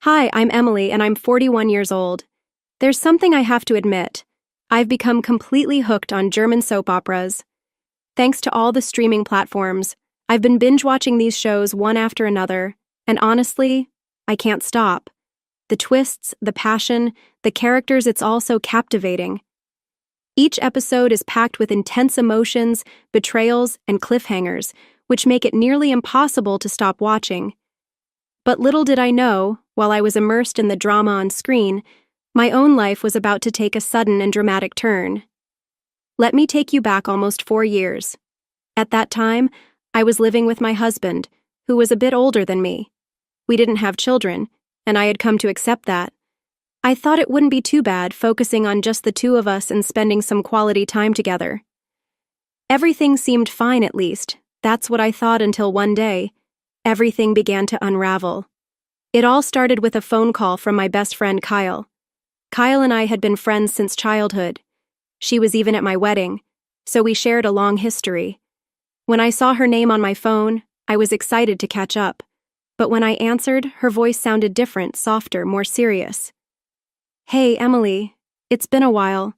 Hi, I'm Emily and I'm 41 years old. There's something I have to admit. I've become completely hooked on German soap operas. Thanks to all the streaming platforms, I've been binge-watching these shows one after another, and honestly, I can't stop. The twists, the passion, the characters, it's all so captivating. Each episode is packed with intense emotions, betrayals, and cliffhangers, which make it nearly impossible to stop watching. But little did I know, while I was immersed in the drama on screen, my own life was about to take a sudden and dramatic turn. Let me take you back almost 4 years. At that time, I was living with my husband, who was a bit older than me. We didn't have children, and I had come to accept that. I thought it wouldn't be too bad focusing on just the two of us and spending some quality time together. Everything seemed fine at least. That's what I thought until one day, everything began to unravel. It all started with a phone call from my best friend Kyle. Kyle and I had been friends since childhood. She was even at my wedding, so we shared a long history. When I saw her name on my phone, I was excited to catch up. But when I answered, her voice sounded different, softer, more serious. "Hey, Emily, it's been a while.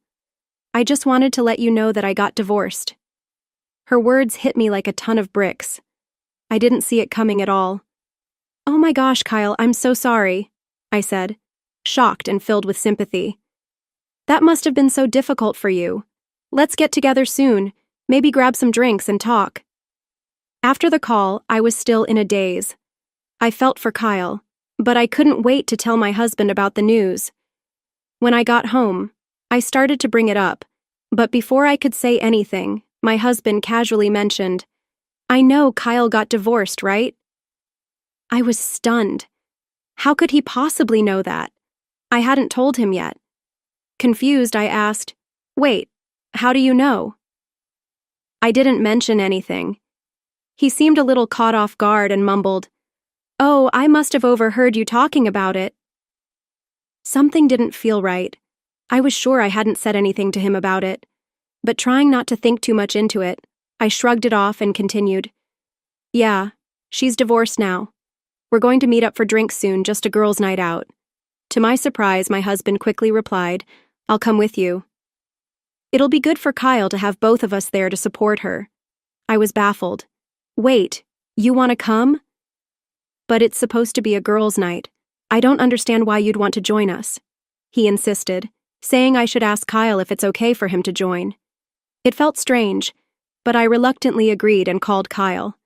I just wanted to let you know that I got divorced." Her words hit me like a ton of bricks. I didn't see it coming at all. "Oh my gosh, Kyle, I'm so sorry," I said, shocked and filled with sympathy. "That must have been so difficult for you. Let's get together soon, maybe grab some drinks and talk." After the call, I was still in a daze. I felt for Kyle, but I couldn't wait to tell my husband about the news. When I got home, I started to bring it up, but before I could say anything, my husband casually mentioned, "I know Kyle got divorced, right?" I was stunned. How could he possibly know that? I hadn't told him yet. Confused, I asked, "Wait, how do you know?" I didn't mention anything. He seemed a little caught off guard and mumbled, "Oh, I must have overheard you talking about it." Something didn't feel right. I was sure I hadn't said anything to him about it, but trying not to think too much into it, I shrugged it off and continued, "Yeah, she's divorced now. We're going to meet up for drinks soon, just a girls' night out." To my surprise, my husband quickly replied, "I'll come with you." "It'll be good for Kyle to have both of us there to support her." I was baffled. "Wait, you want to come?" "But it's supposed to be a girls' night. I don't understand why you'd want to join us," he insisted, saying I should ask Kyle if it's okay for him to join. It felt strange, but I reluctantly agreed and called Kyle.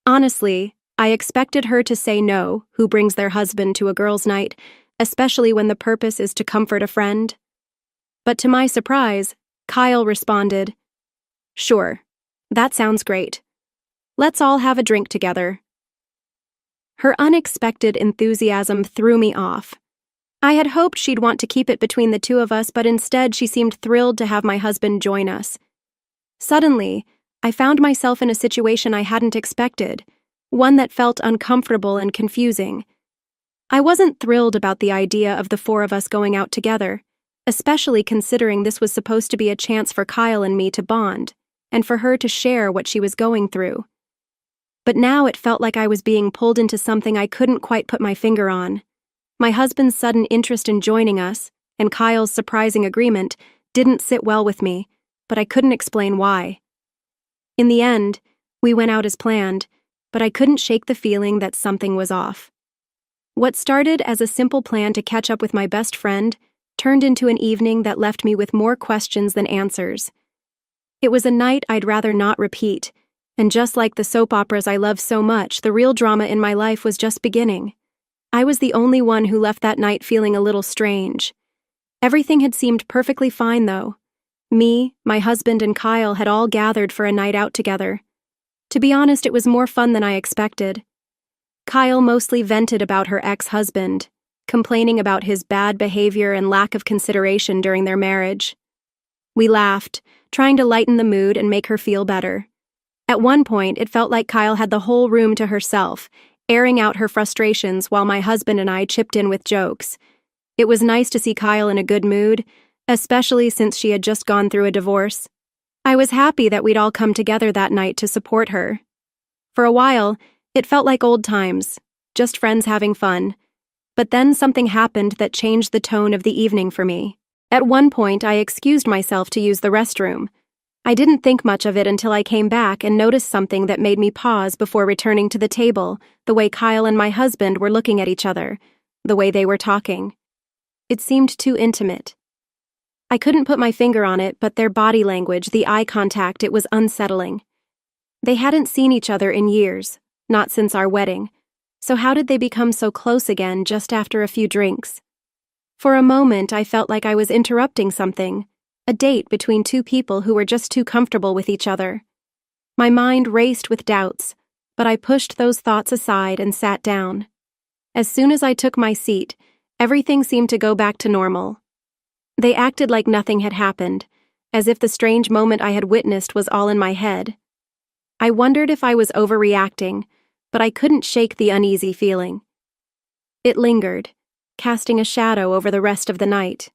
Honestly, I expected her to say no, who brings their husband to a girls' night, especially when the purpose is to comfort a friend. But to my surprise, Kyle responded, "Sure, that sounds great. Let's all have a drink together." Her unexpected enthusiasm threw me off. I had hoped she'd want to keep it between the two of us, but instead she seemed thrilled to have my husband join us. Suddenly, I found myself in a situation I hadn't expected, one that felt uncomfortable and confusing. I wasn't thrilled about the idea of the four of us going out together, especially considering this was supposed to be a chance for Kyle and me to bond, and for her to share what she was going through. But now it felt like I was being pulled into something I couldn't quite put my finger on. My husband's sudden interest in joining us, and Kyle's surprising agreement, didn't sit well with me, but I couldn't explain why. In the end, we went out as planned, but I couldn't shake the feeling that something was off. What started as a simple plan to catch up with my best friend turned into an evening that left me with more questions than answers. It was a night I'd rather not repeat, and just like the soap operas I love so much, the real drama in my life was just beginning. I was the only one who left that night feeling a little strange. Everything had seemed perfectly fine, though. Me, my husband, and Kyle had all gathered for a night out together. To be honest, it was more fun than I expected. Kyle mostly vented about her ex-husband, complaining about his bad behavior and lack of consideration during their marriage. We laughed, trying to lighten the mood and make her feel better. At one point, it felt like Kyle had the whole room to herself, airing out her frustrations while my husband and I chipped in with jokes. It was nice to see Kyle in a good mood, especially since she had just gone through a divorce. I was happy that we'd all come together that night to support her. For a while, it felt like old times, just friends having fun. But then something happened that changed the tone of the evening for me. At one point, I excused myself to use the restroom. I didn't think much of it until I came back and noticed something that made me pause before returning to the table, the way Kyle and my husband were looking at each other, the way they were talking. It seemed too intimate. I couldn't put my finger on it, but their body language, the eye contact, it was unsettling. They hadn't seen each other in years, not since our wedding, so how did they become so close again just after a few drinks? For a moment, I felt like I was interrupting something, a date between two people who were just too comfortable with each other. My mind raced with doubts, but I pushed those thoughts aside and sat down. As soon as I took my seat, everything seemed to go back to normal. They acted like nothing had happened, as if the strange moment I had witnessed was all in my head. I wondered if I was overreacting, but I couldn't shake the uneasy feeling. It lingered, casting a shadow over the rest of the night.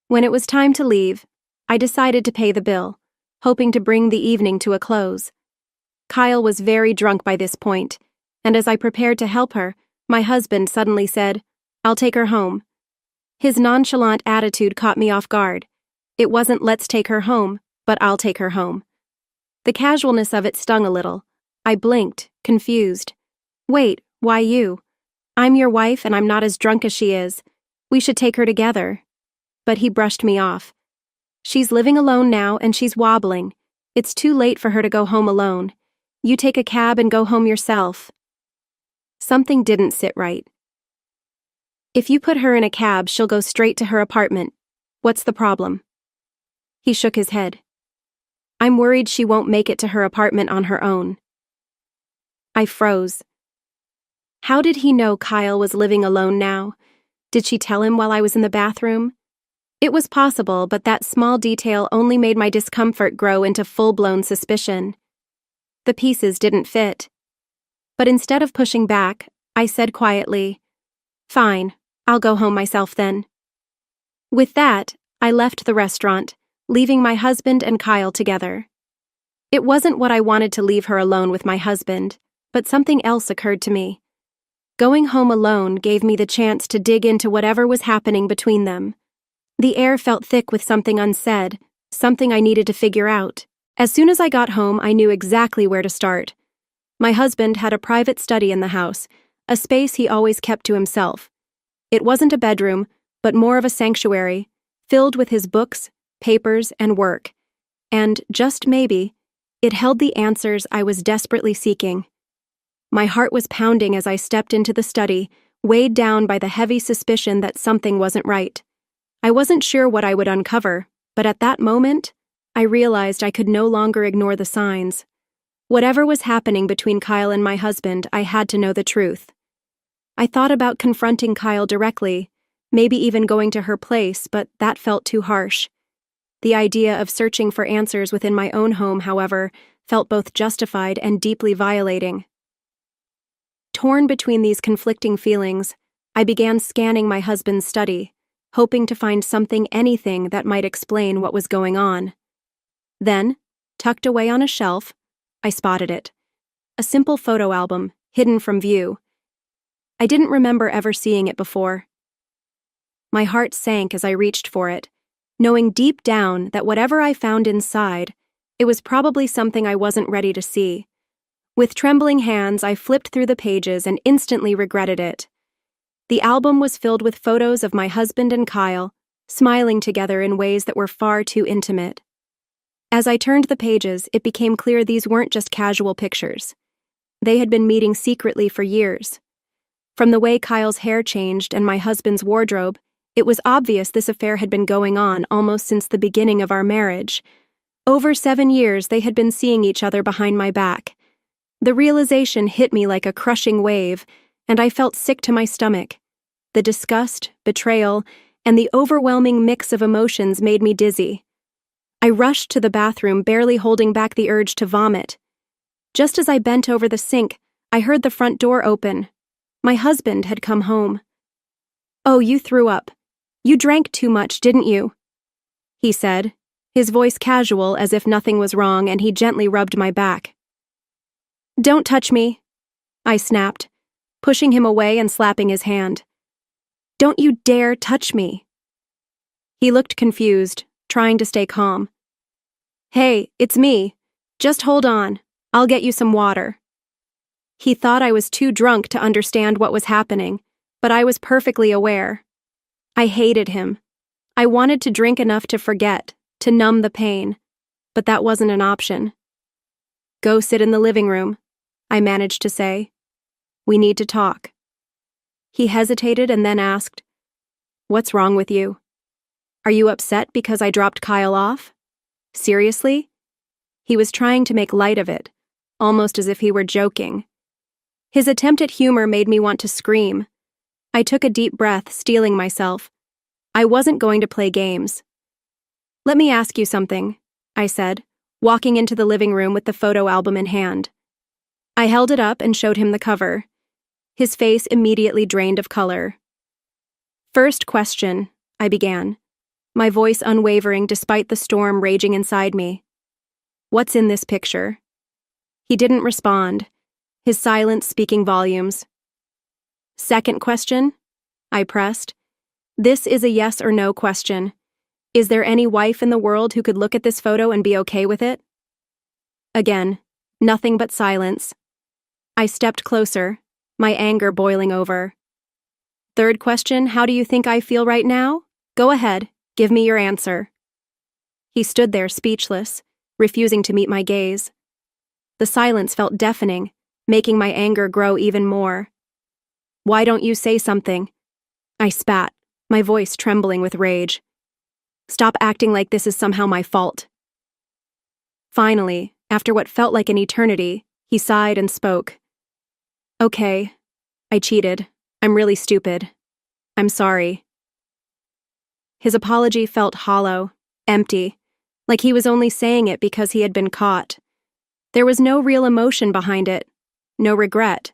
When it was time to leave, I decided to pay the bill, hoping to bring the evening to a close. Kyle was very drunk by this point, and as I prepared to help her, my husband suddenly said, "I'll take her home." His nonchalant attitude caught me off guard. It wasn't "let's take her home," but "I'll take her home." The casualness of it stung a little. I blinked, confused. "Wait, why you? I'm your wife and I'm not as drunk as she is. We should take her together." But he brushed me off. "She's living alone now and she's wobbling. It's too late for her to go home alone. You take a cab and go home yourself." Something didn't sit right. "If you put her in a cab, she'll go straight to her apartment. What's the problem?" He shook his head. "I'm worried she won't make it to her apartment on her own." I froze. How did he know Kyle was living alone now? Did she tell him while I was in the bathroom? It was possible, but that small detail only made my discomfort grow into full-blown suspicion. The pieces didn't fit. But instead of pushing back, I said quietly, "Fine, I'll go home myself then." With that, I left the restaurant, leaving my husband and Kyle together. It wasn't what I wanted to leave her alone with my husband, but something else occurred to me. Going home alone gave me the chance to dig into whatever was happening between them. The air felt thick with something unsaid, something I needed to figure out. As soon as I got home, I knew exactly where to start. My husband had a private study in the house, a space he always kept to himself. It wasn't a bedroom, but more of a sanctuary, filled with his books, papers, and work. And, just maybe, it held the answers I was desperately seeking. My heart was pounding as I stepped into the study, weighed down by the heavy suspicion that something wasn't right. I wasn't sure what I would uncover, but at that moment, I realized I could no longer ignore the signs. Whatever was happening between Kyle and my husband, I had to know the truth. I thought about confronting Kyle directly, maybe even going to her place, but that felt too harsh. The idea of searching for answers within my own home, however, felt both justified and deeply violating. Torn between these conflicting feelings, I began scanning my husband's study, hoping to find anything that might explain what was going on. Then, tucked away on a shelf, I spotted it. A simple photo album, hidden from view. I didn't remember ever seeing it before. My heart sank as I reached for it, knowing deep down that whatever I found inside, it was probably something I wasn't ready to see. With trembling hands, I flipped through the pages and instantly regretted it. The album was filled with photos of my husband and Kyle, smiling together in ways that were far too intimate. As I turned the pages, it became clear these weren't just casual pictures. They had been meeting secretly for years. From the way Kyle's hair changed and my husband's wardrobe, it was obvious this affair had been going on almost since the beginning of our marriage. Over 7 years, they had been seeing each other behind my back. The realization hit me like a crushing wave, and I felt sick to my stomach. The disgust, betrayal, and the overwhelming mix of emotions made me dizzy. I rushed to the bathroom, barely holding back the urge to vomit. Just as I bent over the sink, I heard the front door open. My husband had come home. "Oh, you threw up. You drank too much, didn't you?" he said, his voice casual as if nothing was wrong, and he gently rubbed my back. "Don't touch me," I snapped, pushing him away and slapping his hand. Don't you dare touch me. He looked confused, trying to stay calm. Hey, it's me. Just hold on. I'll get you some water. He thought I was too drunk to understand what was happening, but I was perfectly aware. I hated him. I wanted to drink enough to forget, to numb the pain, but that wasn't an option. Go sit in the living room, I managed to say. We need to talk. He hesitated and then asked, What's wrong with you? Are you upset because I dropped Kyle off? Seriously? He was trying to make light of it, almost as if he were joking. His attempt at humor made me want to scream. I took a deep breath, steeling myself. I wasn't going to play games. Let me ask you something, I said, walking into the living room with the photo album in hand. I held it up and showed him the cover. His face immediately drained of color. First question, I began, my voice unwavering despite the storm raging inside me. What's in this picture? He didn't respond, his silence speaking volumes. Second question, I pressed. This is a yes or no question. Is there any wife in the world who could look at this photo and be okay with it? Again, nothing but silence. I stepped closer, my anger boiling over. Third question, how do you think I feel right now? Go ahead, give me your answer. He stood there speechless, refusing to meet my gaze. The silence felt deafening, making my anger grow even more. Why don't you say something? I spat, my voice trembling with rage. Stop acting like this is somehow my fault. Finally, after what felt like an eternity, he sighed and spoke. Okay, I cheated. I'm really stupid. I'm sorry. His apology felt hollow, empty, like he was only saying it because he had been caught. There was no real emotion behind it, no regret.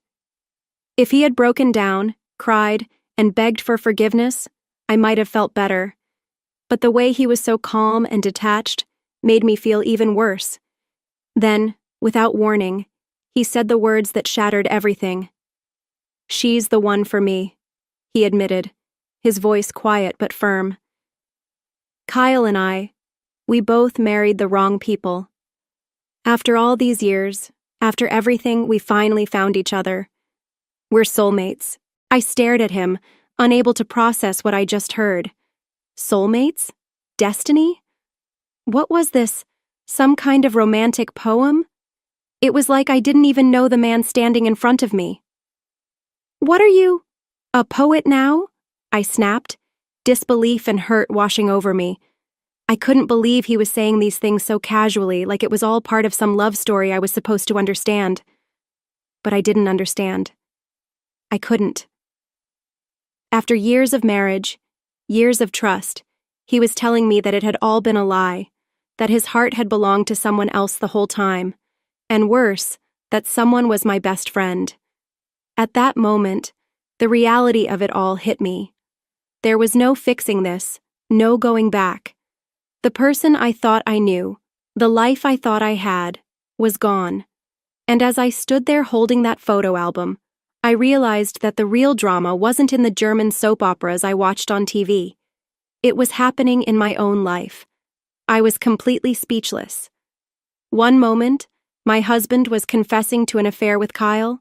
If he had broken down, cried, and begged for forgiveness, I might have felt better. But the way he was so calm and detached made me feel even worse. Then, without warning, he said the words that shattered everything. She's the one for me, he admitted, his voice quiet but firm. Kyle and I, we both married the wrong people. After all these years, after everything, we finally found each other. We're soulmates. I stared at him, unable to process what I just heard. Soulmates? Destiny? What was this? Some kind of romantic poem? It was like I didn't even know the man standing in front of me. What are you? A poet now? I snapped, disbelief and hurt washing over me. I couldn't believe he was saying these things so casually, like it was all part of some love story I was supposed to understand. But I didn't understand. I couldn't. After years of marriage, years of trust, he was telling me that it had all been a lie, that his heart had belonged to someone else the whole time, and worse, that someone was my best friend. At that moment, the reality of it all hit me. There was no fixing this, no going back. The person I thought I knew, the life I thought I had, was gone. And as I stood there holding that photo album, I realized that the real drama wasn't in the German soap operas I watched on TV. It was happening in my own life. I was completely speechless. One moment, my husband was confessing to an affair with Kyle,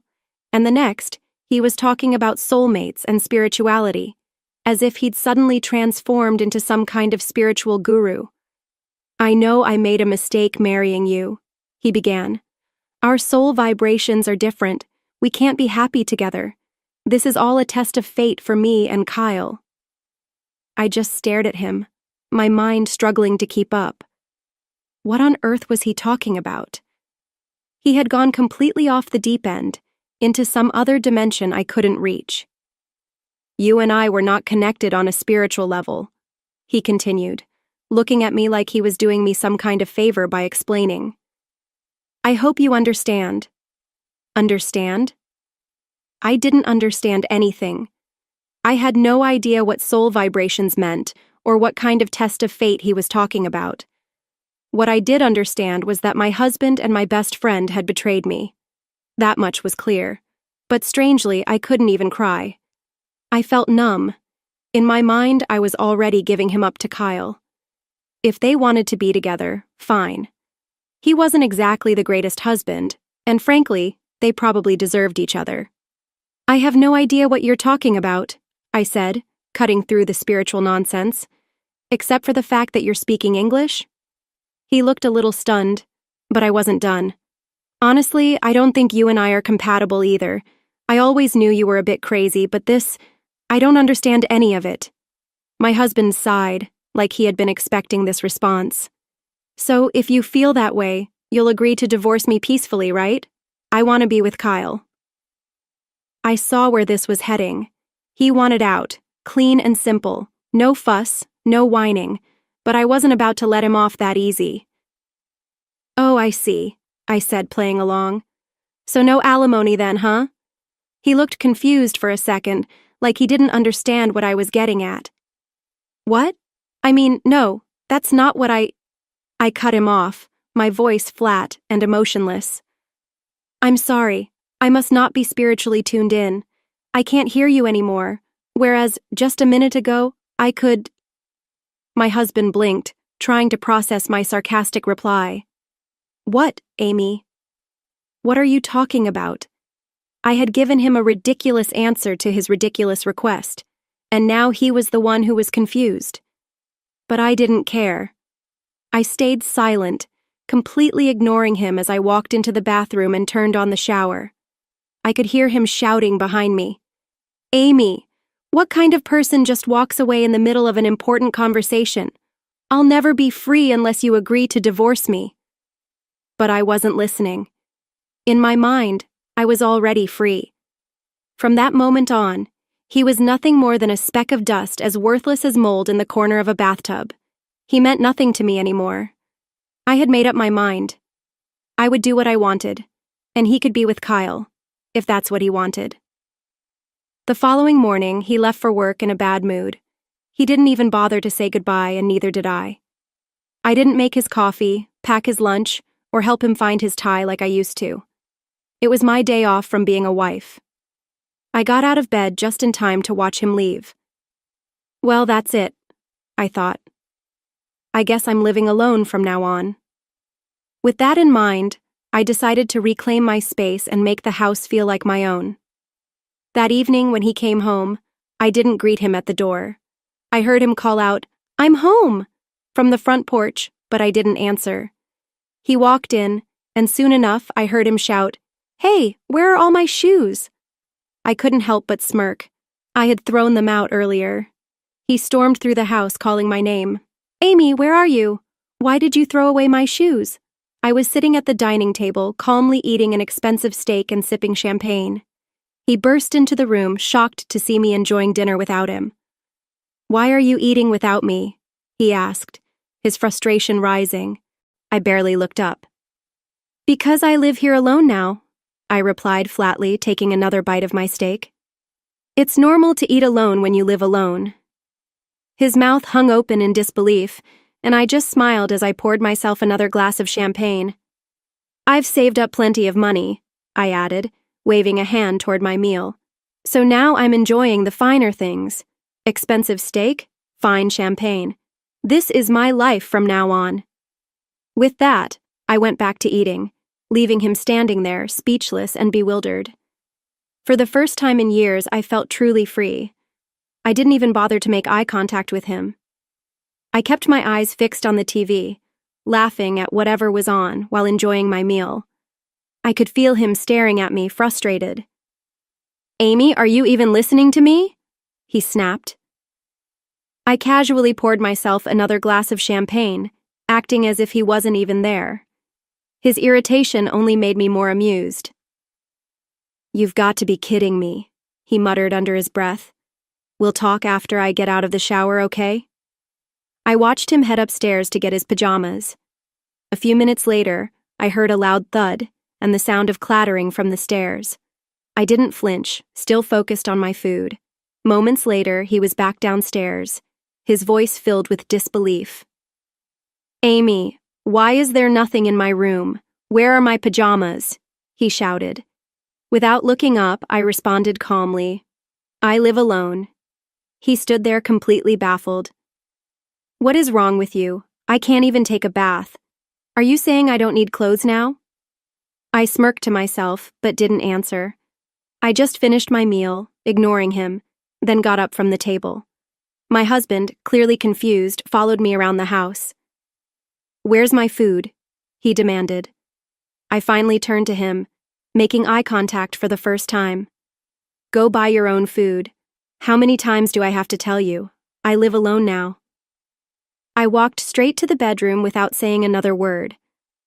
and the next, he was talking about soulmates and spirituality, as if he'd suddenly transformed into some kind of spiritual guru. I know I made a mistake marrying you, he began. Our soul vibrations are different. We can't be happy together. This is all a test of fate for me and Kyle. I just stared at him, my mind struggling to keep up. What on earth was he talking about? He had gone completely off the deep end, into some other dimension I couldn't reach. You and I were not connected on a spiritual level, he continued, looking at me like he was doing me some kind of favor by explaining. I hope you understand. Understand? I didn't understand anything. I had no idea what soul vibrations meant or what kind of test of fate he was talking about. What I did understand was that my husband and my best friend had betrayed me. That much was clear. But strangely, I couldn't even cry. I felt numb, In my mind, I was already giving him up to Kyle. If they wanted to be together, fine. He wasn't exactly the greatest husband, and frankly, they probably deserved each other. I have no idea what you're talking about, I said, cutting through the spiritual nonsense. Except for the fact that you're speaking English? He looked a little stunned, but I wasn't done. Honestly, I don't think you and I are compatible either. I always knew you were a bit crazy, but I don't understand any of it. My husband sighed, like he had been expecting this response. So, if you feel that way, you'll agree to divorce me peacefully, right? I want to be with Kyle. I saw where this was heading. He wanted out, clean and simple, no fuss, no whining, but I wasn't about to let him off that easy. Oh, I see, I said, playing along. So no alimony then, huh? He looked confused for a second, like he didn't understand what I was getting at. What? I mean, no, that's not what I cut him off, my voice flat and emotionless. I'm sorry, I must not be spiritually tuned in. I can't hear you anymore, whereas just a minute ago, I could. My husband blinked, trying to process my sarcastic reply. What, Amy? What are you talking about? I had given him a ridiculous answer to his ridiculous request, and now he was the one who was confused. But I didn't care. I stayed silent, completely ignoring him as I walked into the bathroom and turned on the shower. I could hear him shouting behind me. Amy, what kind of person just walks away in the middle of an important conversation? I'll never be free unless you agree to divorce me. But I wasn't listening. In my mind, I was already free. From that moment on, he was nothing more than a speck of dust as worthless as mold in the corner of a bathtub. He meant nothing to me anymore. I had made up my mind. I would do what I wanted, and he could be with Kyle, if that's what he wanted. The following morning, he left for work in a bad mood. He didn't even bother to say goodbye, and neither did I. I didn't make his coffee, pack his lunch, or help him find his tie like I used to. It was my day off from being a wife. I got out of bed just in time to watch him leave. Well, that's it, I thought. I guess I'm living alone from now on. With that in mind, I decided to reclaim my space and make the house feel like my own. That evening when he came home, I didn't greet him at the door. I heard him call out, "I'm home!" from the front porch, but I didn't answer. He walked in, and soon enough I heard him shout, "Hey, where are all my shoes?" I couldn't help but smirk. I had thrown them out earlier. He stormed through the house calling my name. "Amy, where are you? Why did you throw away my shoes?" I was sitting at the dining table, calmly eating an expensive steak and sipping champagne. He burst into the room, shocked to see me enjoying dinner without him. "Why are you eating without me?" he asked, his frustration rising. I barely looked up. "Because I live here alone now," I replied flatly, taking another bite of my steak. "It's normal to eat alone when you live alone." His mouth hung open in disbelief, and I just smiled as I poured myself another glass of champagne. "I've saved up plenty of money," I added, waving a hand toward my meal. "So now I'm enjoying the finer things. Expensive steak, fine champagne. This is my life from now on." With that, I went back to eating, leaving him standing there, speechless and bewildered. For the first time in years, I felt truly free. I didn't even bother to make eye contact with him. I kept my eyes fixed on the TV, laughing at whatever was on while enjoying my meal. I could feel him staring at me, frustrated. "Amy, are you even listening to me?" he snapped. I casually poured myself another glass of champagne, acting as if he wasn't even there. His irritation only made me more amused. "You've got to be kidding me," he muttered under his breath. "We'll talk after I get out of the shower, okay?" I watched him head upstairs to get his pajamas. A few minutes later, I heard a loud thud and the sound of clattering from the stairs. I didn't flinch, still focused on my food. Moments later, he was back downstairs, his voice filled with disbelief. "Amy, why is there nothing in my room? Where are my pajamas?" he shouted. Without looking up, I responded calmly, "I live alone." He stood there completely baffled. What is wrong with you? I can't even take a bath. Are you saying I don't need clothes now? I smirked to myself, but didn't answer. I just finished my meal, ignoring him, then got up from the table. My husband, clearly confused, followed me around the house. Where's my food? He demanded. I finally turned to him, making eye contact for the first time. Go buy your own food. How many times do I have to tell you? I live alone now. I walked straight to the bedroom without saying another word.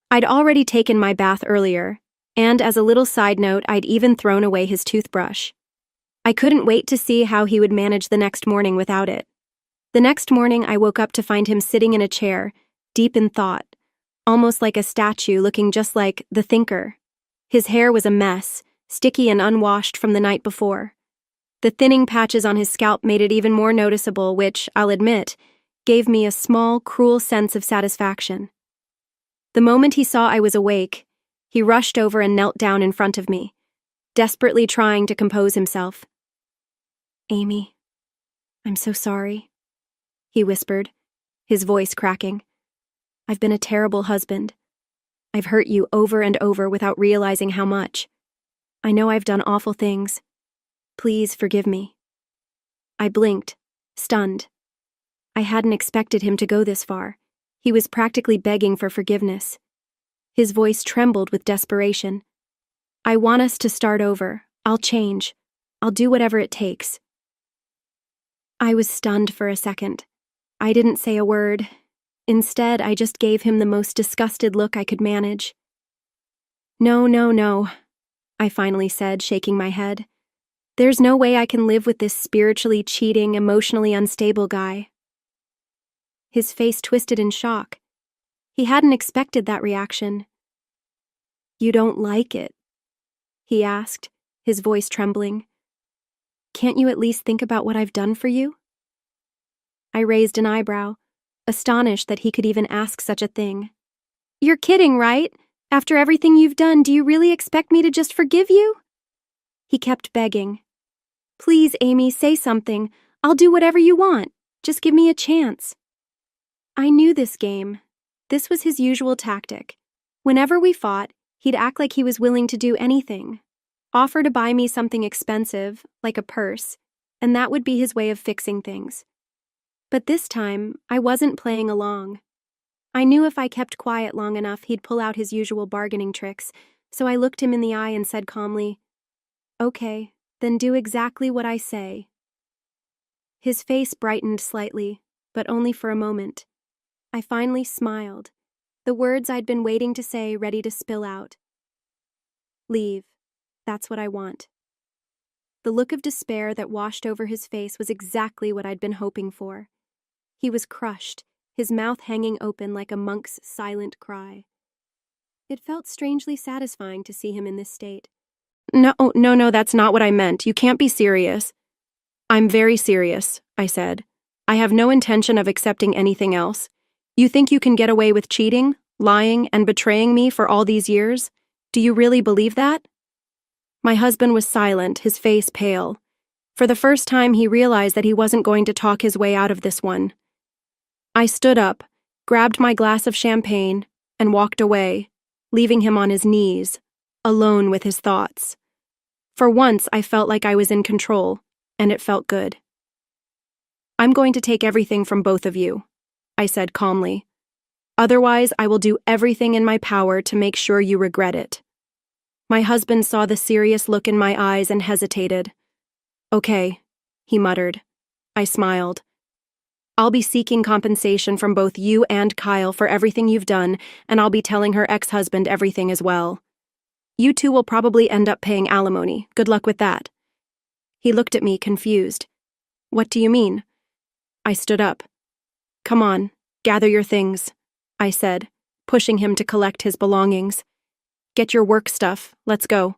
I'd already taken my bath earlier, and as a little side note, I'd even thrown away his toothbrush. I couldn't wait to see how he would manage the next morning without it. The next morning, I woke up to find him sitting in a chair, deep in thought, almost like a statue looking just like the thinker. His hair was a mess, sticky and unwashed from the night before. The thinning patches on his scalp made it even more noticeable, which, I'll admit, gave me a small, cruel sense of satisfaction. The moment he saw I was awake, he rushed over and knelt down in front of me, desperately trying to compose himself. Amy, I'm so sorry, he whispered, his voice cracking. I've been a terrible husband. I've hurt you over and over without realizing how much. I know I've done awful things. Please forgive me. I blinked, stunned. I hadn't expected him to go this far. He was practically begging for forgiveness. His voice trembled with desperation. I want us to start over. I'll change. I'll do whatever it takes. I was stunned for a second. I didn't say a word. Instead, I just gave him the most disgusted look I could manage. No, no, no, I finally said, shaking my head. There's no way I can live with this spiritually cheating, emotionally unstable guy. His face twisted in shock. He hadn't expected that reaction. You don't like it? He asked, his voice trembling. Can't you at least think about what I've done for you? I raised an eyebrow, astonished that he could even ask such a thing. You're kidding, right? After everything you've done, do you really expect me to just forgive you? He kept begging. Please, Amy, say something. I'll do whatever you want. Just give me a chance. I knew this game. This was his usual tactic. Whenever we fought, he'd act like he was willing to do anything. Offer to buy me something expensive, like a purse, and that would be his way of fixing things. But this time, I wasn't playing along. I knew if I kept quiet long enough, he'd pull out his usual bargaining tricks, so I looked him in the eye and said calmly, Okay, then do exactly what I say. His face brightened slightly, but only for a moment. I finally smiled, the words I'd been waiting to say ready to spill out. Leave. That's what I want. The look of despair that washed over his face was exactly what I'd been hoping for. He was crushed, his mouth hanging open like a monk's silent cry. It felt strangely satisfying to see him in this state. No, that's not what I meant. You can't be serious. I'm very serious, I said. I have no intention of accepting anything else. You think you can get away with cheating, lying, and betraying me for all these years? Do you really believe that? My husband was silent, his face pale. For the first time, he realized that he wasn't going to talk his way out of this one. I stood up, grabbed my glass of champagne, and walked away, leaving him on his knees, alone with his thoughts. For once, I felt like I was in control, and it felt good. I'm going to take everything from both of you, I said calmly. Otherwise, I will do everything in my power to make sure you regret it. My husband saw the serious look in my eyes and hesitated. Okay, he muttered. I smiled. I'll be seeking compensation from both you and Kyle for everything you've done, and I'll be telling her ex-husband everything as well. You two will probably end up paying alimony. Good luck with that. He looked at me, confused. What do you mean? I stood up. Come on, gather your things, I said, pushing him to collect his belongings. Get your work stuff, let's go.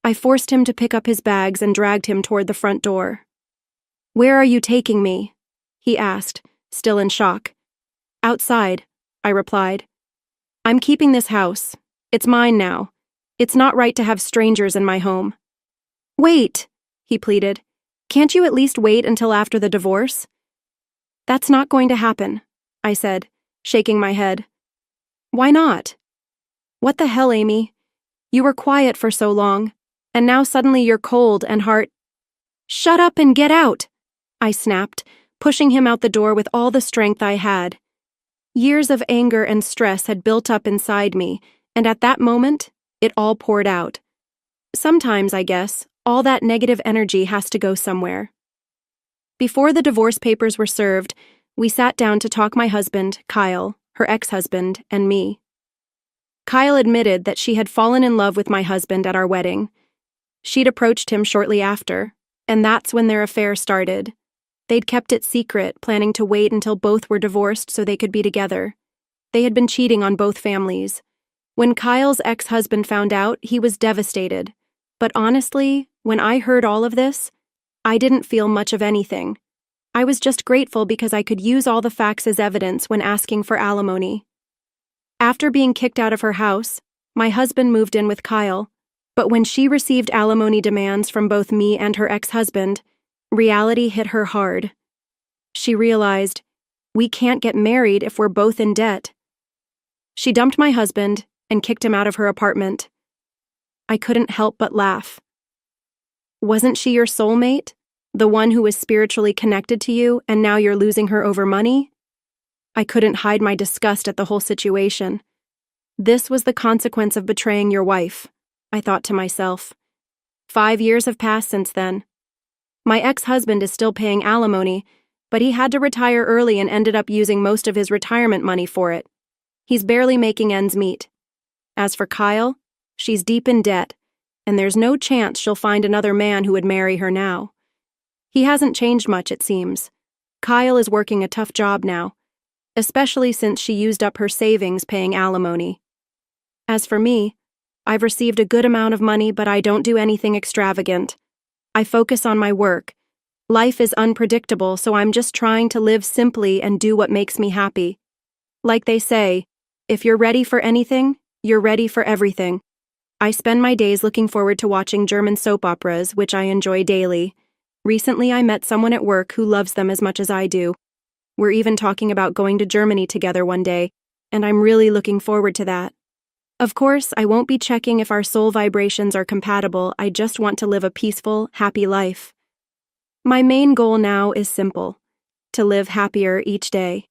I forced him to pick up his bags and dragged him toward the front door. Where are you taking me? He asked, still in shock. Outside, I replied. I'm keeping this house. It's mine now. It's not right to have strangers in my home. Wait, he pleaded. Can't you at least wait until after the divorce? That's not going to happen, I said, shaking my head. Why not? What the hell, Amy? You were quiet for so long, and now suddenly you're cold and Shut up and get out, I snapped, pushing him out the door with all the strength I had. Years of anger and stress had built up inside me, and at that moment, it all poured out. Sometimes, I guess, all that negative energy has to go somewhere. Before the divorce papers were served, we sat down to talk my husband, Kyle, her ex-husband, and me. Kyle admitted that she had fallen in love with my husband at our wedding. She'd approached him shortly after, and that's when their affair started. They'd kept it secret, planning to wait until both were divorced so they could be together. They had been cheating on both families. When Kyle's ex-husband found out, he was devastated. But honestly, when I heard all of this, I didn't feel much of anything. I was just grateful because I could use all the facts as evidence when asking for alimony. After being kicked out of her house, my husband moved in with Kyle, but when she received alimony demands from both me and her ex-husband, reality hit her hard. She realized, we can't get married if we're both in debt. She dumped my husband and kicked him out of her apartment. I couldn't help but laugh. Wasn't she your soulmate? The one who was spiritually connected to you, and now you're losing her over money? I couldn't hide my disgust at the whole situation. This was the consequence of betraying your wife, I thought to myself. 5 years have passed since then. My ex-husband is still paying alimony, but he had to retire early and ended up using most of his retirement money for it. He's barely making ends meet. As for Kyle, she's deep in debt, and there's no chance she'll find another man who would marry her now. He hasn't changed much, it seems. Kyle is working a tough job now, especially since she used up her savings paying alimony. As for me, I've received a good amount of money, but I don't do anything extravagant. I focus on my work. Life is unpredictable, so I'm just trying to live simply and do what makes me happy. Like they say, if you're ready for anything, you're ready for everything. I spend my days looking forward to watching German soap operas, which I enjoy daily. Recently, I met someone at work who loves them as much as I do. We're even talking about going to Germany together one day, and I'm really looking forward to that. Of course, I won't be checking if our soul vibrations are compatible. I just want to live a peaceful, happy life. My main goal now is simple: to live happier each day.